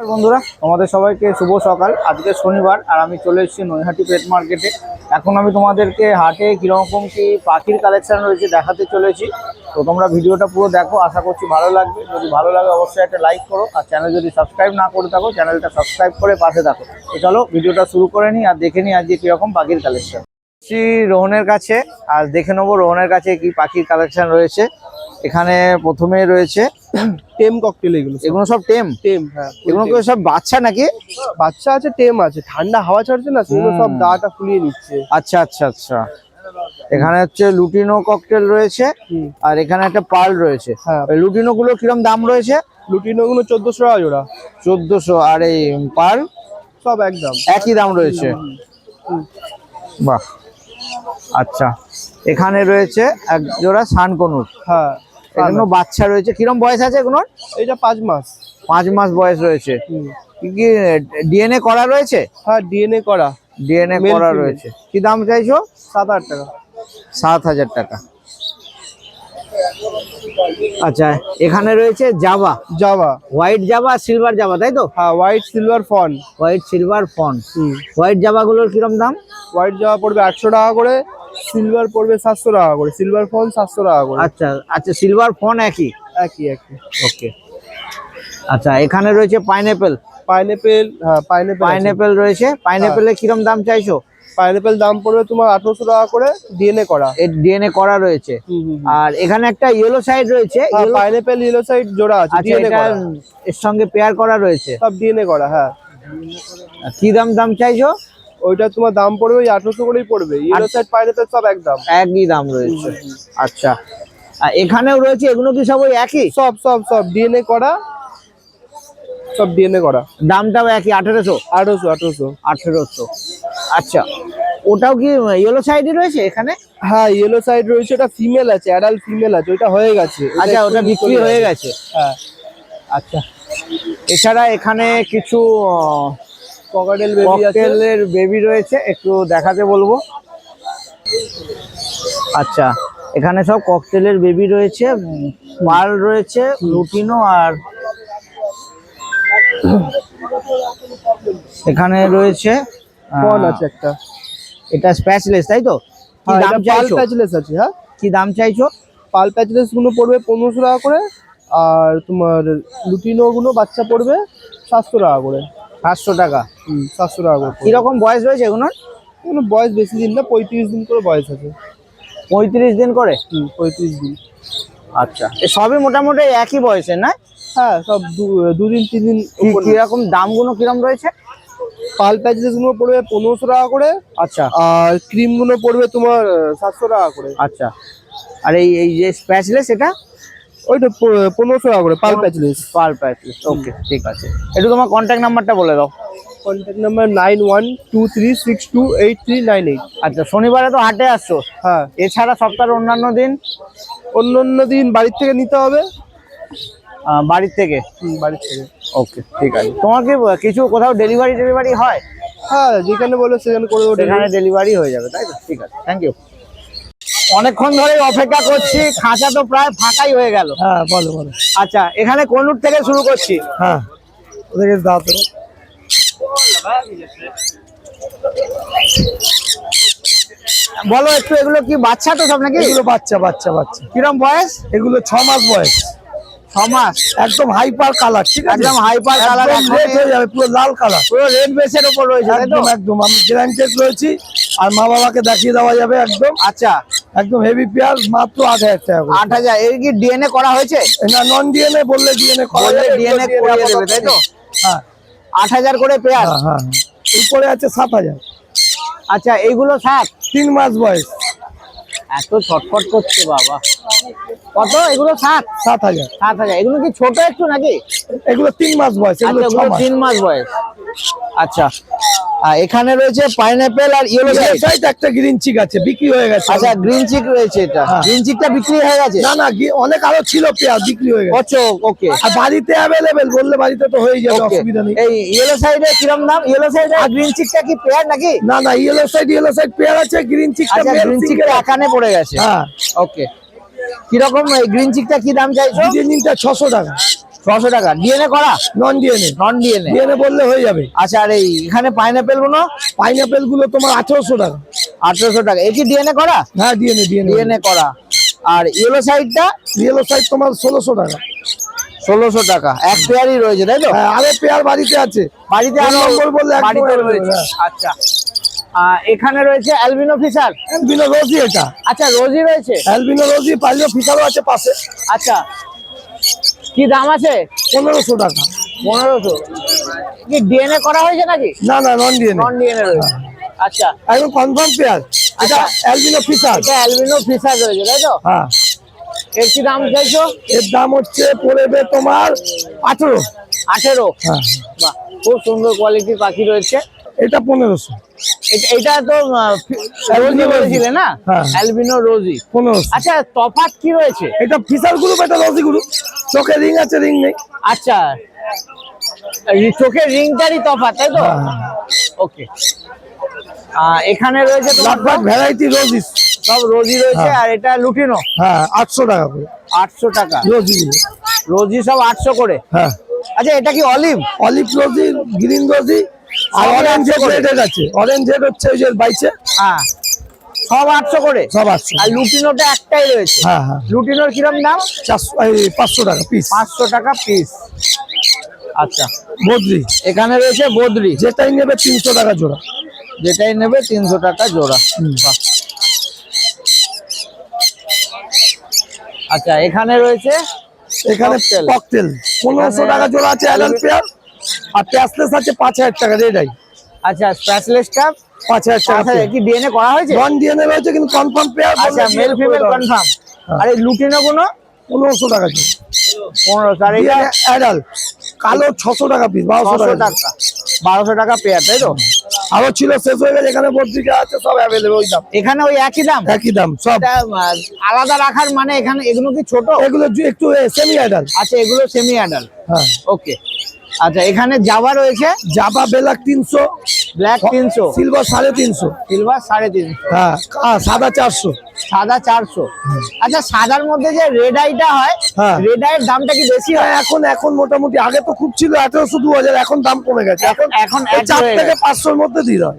বন্ধুরা তোমাদের সবাইকে শুভ সকাল। আজকে শনিবার আর আমি চলে এসেছি নৈহাটি পেট মার্কেটে। এখন আমি তোমাদেরকে হাটে কিরকম কি পাখির কালেকশন রয়েছে দেখাতে চলেছি। তো তোমরা ভিডিওটা পুরো দেখো, আশা করছি ভালো লাগবে। যদি ভালো লাগে অবশ্যই একটা লাইক করো, আর চ্যানেল যদি সাবস্ক্রাইব না করে থাকো চ্যানেলটা সাবস্ক্রাইব করে পাশে থাকো। তো চলো ভিডিওটা শুরু করে নিই আর দেখে নিই আজকে কিরকম পাখির কালেকশন। রোহনের কাছে আর দেখে নেবো রোহনের কাছে কি পাখির কালেকশন রয়েছে। এখানে প্রথমে রয়েছে টেম ককটেল। এগুলো সব টেম। হ্যাঁ, এগুলো কি সব বাচ্চা নাকি? বাচ্চা আছে, টেম আছে। ঠান্ডা হাওয়া ছাড়ছে না, সেগুলো সব দাঁড়াটা ফুলিয়ে নিচ্ছে। আচ্ছা আচ্ছা আচ্ছা। এখানে হচ্ছে লুটিনো ককটেল রয়েছে আর এখানে একটা পার্ল রয়েছে। হ্যাঁ, লুটিনো গুলো কিরম দাম রয়েছে? লুটিনো গুলো 1400 টাকা জোড়া। 1400। আর এই পার্ল সব একদম একই দাম রয়েছে। বাহ, আচ্ছা। এখানে রয়েছে এক জোড়া সানকনুর। হ্যাঁ, এগুলো বাচ্চা রয়েছে। কিরম বয়স আছে এগুলোর? এইটা 5 মাস। 5 মাস বয়স রয়েছে। কি ডিএনএ করা রয়েছে? হ্যাঁ, ডিএনএ করা। ডিএনএ করা রয়েছে। কি দাম চাইছো? 7000 টাকা। 7000 টাকা। আচ্ছা, এখানে রয়েছে Java. White Java, silver Java, তাই তো? হ্যাঁ, white silver fawn. White silver fawn. White Java গুলোর কিরম দাম? হোয়াইট জাভা পড়বে 800 টাকা করে, সিলভার পড়বে 700 টাকা করে। সিলভার ফন 700 টাকা করে। আচ্ছা আচ্ছা, সিলভার ফন একই। ওকে। আচ্ছা, এখানে রয়েছে পাইনঅ্যাপেল। হ্যাঁ, পাইনঅ্যাপেল রয়েছে। পাইনঅ্যাপেলের কিরম দাম চাইছো? পাইনঅ্যাপেল দাম পড়বে তোমার 1800 টাকা করে, ডিএনএ করা। এর ডিএনএ করা রয়েছে। আর এখানে একটা ইয়েলো সাইড রয়েছে। পাইনঅ্যাপেল ইয়েলো সাইড জোড়া আছে, ডিএনএ করা। এর সঙ্গে পেয়ার করা রয়েছে। সব ডিএনএ করা। হ্যাঁ। কি দাম চাইছো? ওইটা তোমার দাম পড়বে ওই 1800 করেই পড়বে। ইয়েলো সাইড পাইনঅ্যাপেল সব একদম একই দাম রয়েছে। আচ্ছা, এখানেও রয়েছে। এগুলো কি সব ওই একই? সব ডিএনএ করা। সব ডিএনএ করা। দামটাও একই 1800। আচ্ছা, ওটাও কি ইয়েলো সাইডে রয়েছে এখানে? হ্যাঁ, ইয়েলো সাইড রয়েছে। এটা ফিমেল আছে, অ্যাডাল্ট ফিমেল আছে। ওটা হয়ে গেছে। আচ্ছা, ওটা বিক্রি হয়ে গেছে। হ্যাঁ। আচ্ছা, এছাড়া এখানে কিছু ককটেলের বেবি রয়েছে, একটু দেখাতে বলবো। আচ্ছা, এখানে সব ককটেলের বেবি রয়েছে, পার্ল রয়েছে, লুটিনো, আর এখানে রয়েছে ফন আছে একটা। এটা স্প্যাচলেস, তাই তো? কি দাম চাইছো? প্যাচলেস আছে। হ্যাঁ, কি দাম চাইছো? পাল প্যাচলেস গুলো পড়বে 1500 টাকা করে, আর তোমার লুটিনো গুলো বাচ্চা পড়বে 700 টাকা করে। 700 টাকা। 700 টাকা করে। কিরকম বয়স রয়েছে এগুলোর? এগুলো বয়স বেশি দিন না, 35 দিন করে বয়স আছে। 35 দিন করে? 35 দিন। আচ্ছা, সবই মোটামুটি একই বয়সের না? হ্যাঁ, সব 2 দিন 3 দিন। কিরকম দামগুলো কিরকম রয়েছে? পাল প্যাচলেস গুলো পড়বে 1500 টাকা করে। আচ্ছা। আর ক্রিম গুলো পড়বে তোমার 700 টাকা করে। আচ্ছা, আর এই যে স্প্যাচলেস এটা? ওইটা 1500 টাকা করে পাল প্যাচলেস। ওকে, ঠিক আছে। একটু তোমার কন্ট্যাক্ট নাম্বারটা বলে দাও। Contact number 9123628398। আচ্ছা, শনিবারে তো হাটে আসছো? হ্যাঁ। এছাড়া সপ্তাহের অন্যান্য দিন বাড়ির থেকে নিতে হবে। বাড়ির থেকে? বাড়ির থেকে। ওকে, ঠিক আছে। তোমার কি কিছু কোথাও ডেলিভারি হয়? হ্যাঁ, যেখানে বলো সেখানে করে দেবো। সেখানে ডেলিভারি হয়ে যাবে, তাই তো? ঠিক আছে, থ্যাংক ইউ। অনেকক্ষণ ধরে অপেক্ষা করছি, খাঁচা তো প্রায় ফাঁকাই হয়ে গেল। হ্যাঁ, বলো। আচ্ছা, এখানে কোনুর থেকে শুরু করছি। হ্যাঁ, ওদেরকে দাও তো। বলো একটু, এগুলো কি বাচ্চা তো সব নাকি? এগুলো বাচ্চা। কিরম বয়স? এগুলো 6 মাস বয়স। 6 মাস। একদম হাইপার কালার। ঠিক আছে, একদম হাইপার কালার। রেড হয়ে যাবে, পুরো লাল কালার, পুরো রেড বেসের উপর রয়েছে, তাই তো? একদম আমি গ্যারান্টেড রয়েছি। আর মা বাবাকে দেখিয়ে দেওয়া যাবে একদম। আচ্ছা, একদম হেভি পেয়ার, মাত্র 8000 টাকা। 8000। এর কি ডিএনএ করা হয়েছে? না, নন ডিএনএ বললে ডিএনএ করা যাবে। ডিএনএ করিয়ে দেবে, তাই তো? হ্যাঁ। 8000 করে পেয়ার। হ্যাঁ, উপরে আছে 7000। আচ্ছা, এইগুলো 7? 3 মাস বয়স। এত ছটফট করছে বাবা। কত এগুলো? 7000। 7000। এগুলো কি ছোট একটু নাকি? এগুলো 3 মাস বয়স। এগুলো 6 মাস। 3 মাস বয়স। আচ্ছা, আর এখানে রয়েছে পাইনাপেল আর ইয়েলো সাইড। সাইড একটা গ্রিন চিক আছে, বিক্রি হয়ে গেছে। আচ্ছা গ্রিন চিক রয়েছে, এটা গ্রিন চিকটা বিক্রি হয়ে গেছে? না না, অনেক আরো ছিল পেয়ার, বিক্রি হয়ে গেছে। আচ্ছা ওকে। আর বাড়িতে অ্যাভেলেবেল বললে বাড়িতে তো হয়ে যাবে, অসুবিধা নেই। এই ইয়েলো সাইডে কিরকম দাম? ইয়েলো সাইড আর গ্রিন চিকটা কি পেয়ার নাকি? না না, ইয়েলো সাইড পেয়ার আছে, গ্রিন চিকটা আচ্ছা গ্রিন চিকটা এখানে পড়ে গেছে। হ্যাঁ ওকে। কিরকম এই গ্রিন চিকটা কি দাম চাইছো? ডিএনএটা 600 টাকা। 600 টাকা। ডিএনএ করা? Non DNA. Non DNA. DNA বললে হয়ে যাবে। আচ্ছা আর এই এখানে পাইনাপেল গুলো? পাইনাপেল গুলো তোমার 1800 টাকা। 1800 টাকা। এ কি ডিএনএ করা? হ্যাঁ ডিএনএ ডিএনএ করা। আর ইয়েলো সাইডটা? ইয়েলো সাইড তোমার 1600 টাকা। 1600 টাকা। এক পেয়ারই রয়েছে তাই তো? হ্যাঁ, আরে পেয়ার বাড়িতে আছে। বাড়িতে আরো নম্বর বললে একদম বাড়িতে available, রয়েছে। হ্যাঁ। আচ্ছা এখানে রয়েছে অ্যালবিনো ফিশার। অ্যালবিনো রোজি এটা। আচ্ছা রোজি রয়েছে? অ্যালবিনো রোজি, পাইলো ফিশারও আছে পাশে। আচ্ছা কি দাম আছে? 1500 টাকা। 1500। কি ডিএনএ করা হয়েছে নাকি? না না, নন ডিএনএ। নন ডিএনএ রয়েছে। আচ্ছা একদম কনফার্ম পেয়ার। এটা অ্যালবিনো ফিশার। এটা অ্যালবিনো ফিশার রয়েছে তাই তো? হ্যাঁ। এর কি দাম চাইছো? এর দাম হচ্ছে পড়বে তোমার 18। 18। হ্যাঁ। বাহ খুব সুন্দর কোয়ালিটির পাখি রয়েছে। এটা 1500। এটা তো রোজি বলেছিলে না? হ্যাঁ। অ্যালবিনো রোজি। 1500। আচ্ছা তফাৎ কি রয়েছে? এটা ফিশার গ্রুপ, এটা রোজি গ্রুপ। চোখে রিং আছে, রিং নেই। আচ্ছা চোখের রিংটারই তফাৎ তাই তো? ওকে। এখানে রয়েছে তোমার লাভবার্ড ভ্যারাইটি রোজি। সব রোজি রয়েছে। আর এটা লুটিনো? হ্যাঁ 800 টাকা করে। 800 টাকা রোজি গুলো। রোজি সব 800 করে। হ্যাঁ। আচ্ছা এটা কি অলিভ? অলিভ রোজি, গ্রিন রোজি আর সবই অরেঞ্জ 800 করে। রেড আছে। অরেঞ্জ রেড হচ্ছে ওই যে বাইচে। হ্যাঁ সব 800 করে। সব 800। আর লুটিনোটা একটাই রয়েছে? হ্যাঁ হ্যাঁ। লুটিনোর কিরম দাম? 500 টাকা পিস। 500 টাকা পিস। আচ্ছা বদ্রি এখানে রয়েছে বদ্রি, যেটাই নেবে 300 টাকা জোড়া। যেটাই নেবে 300 টাকা জোড়া। বাহ। আচ্ছা এখানে রয়েছে এখানে Cocktail। ককটেল 1500 টাকা জোড়া আছে অ্যাডাল্ট পেয়ার। আর প্যাসলেস আছে 5000 টাকা রেড আই। আচ্ছা স্পেশালিস্টটা 5000 টাকা। কি ডিএনএ করা হয়েছে? নন ডিএনএ রয়েছে কিন্তু কনফার্ম পেয়ার। আচ্ছা মেল ফিমেল কনফার্ম। আর এই লুটিনো গুলো 1500 টাকা জোড়া। 1500। আর এটা অ্যাডাল্ট কালো 600 টাকা পিস। 1200 600 টাকা। টাকা। 1200 টাকা পেয়ার তাই তো? আরো ছিল, শেষ হয়ে গেছে। এখানে বদ্রি যা আছে সব অ্যাভেলেবল, ওই দাম, এখানে ওই একই দাম? একই দাম সব। এটা আলাদা রাখার মানে এখানে এগুলো কি ছোট? এগুলো একটু সেমি অ্যাডাল্ট। আচ্ছা এগুলো সেমি অ্যাডাল্ট। হ্যাঁ। ওকে। আচ্ছা এখানে জাভা রয়েছে? Java black 300, black 300, silver 350। Silver 350, হ্যাঁ সাদা 400। সাদা 400। আচ্ছা সাদার মধ্যে যে রেড আইটা হয়, হ্যাঁ। রেড আইয়ের দামটা কি বেশি হয়? এখন মোটামুটি, আগে তো খুব ছিল 1800 2000, এখন দাম কমে গেছে। এখন 4 থেকে 500 মধ্যে দিয়ে দেয়।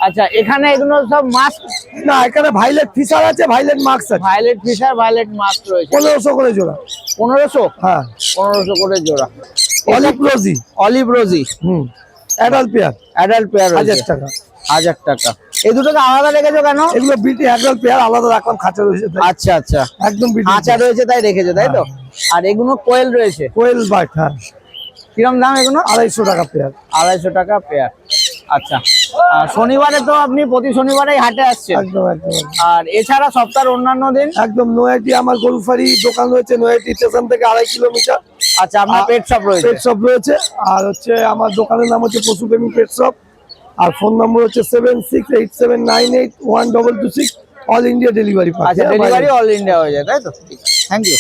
আচ্ছা এখানে এগুলো সব মাস্ক? না, এখানে ভাইলেট ফিশার আছে, ভাইলেট মাস্ক আছে। ভায়োলেট ফিশার, ভায়োলেট মাস্ক রয়েছে। 1500 করে জোড়া। 1500? হ্যাঁ। 1500 করে জোড়া। অলিভ রোজি। অলিভ রোজি অ্যাডাল্ট পেয়ার অ্যাডাল্ট পেয়ার 1000 টাকা। 1000 টাকা। এই দুটোকে আলাদা রেখেছো কেন? এগুলো বিটি অ্যাডাল্ট পেয়ার আলাদা রাখলাম, খাঁচা রয়েছে তাই। আচ্ছা আচ্ছা একদম বিটি। আচ্ছা রয়েছে তাই রেখেছো তাই তো? আর এগুলো কোয়েল রয়েছে? কোয়েল বাট। হ্যাঁ। কিরম দাম এগুলো? 250 টাকা পেয়ার। 250 টাকা পেয়ার। আচ্ছা শনিবারে তো আপনি প্রতি শনিবারেই হাটে আসছেন? একদম একদম একদম। আর এছাড়া সপ্তাহের অন্যান্য দিন? একদম নয়াটি আমার গরুফারি দোকান রয়েছে, নয়াটি স্টেশন থেকে 2.5 কিলোমিটার। আচ্ছা আপনার পেট শপ রয়েছে? পেট শপ রয়েছে। আর হচ্ছে আমার দোকানের নাম হচ্ছে পশুপ্রেমী পেট শপ। আর ফোন নম্বর হচ্ছে 7687981226। All India delivery. আচ্ছা ডেলিভারি অল ইন্ডিয়া হয়ে যায় তাই তো? Thank you.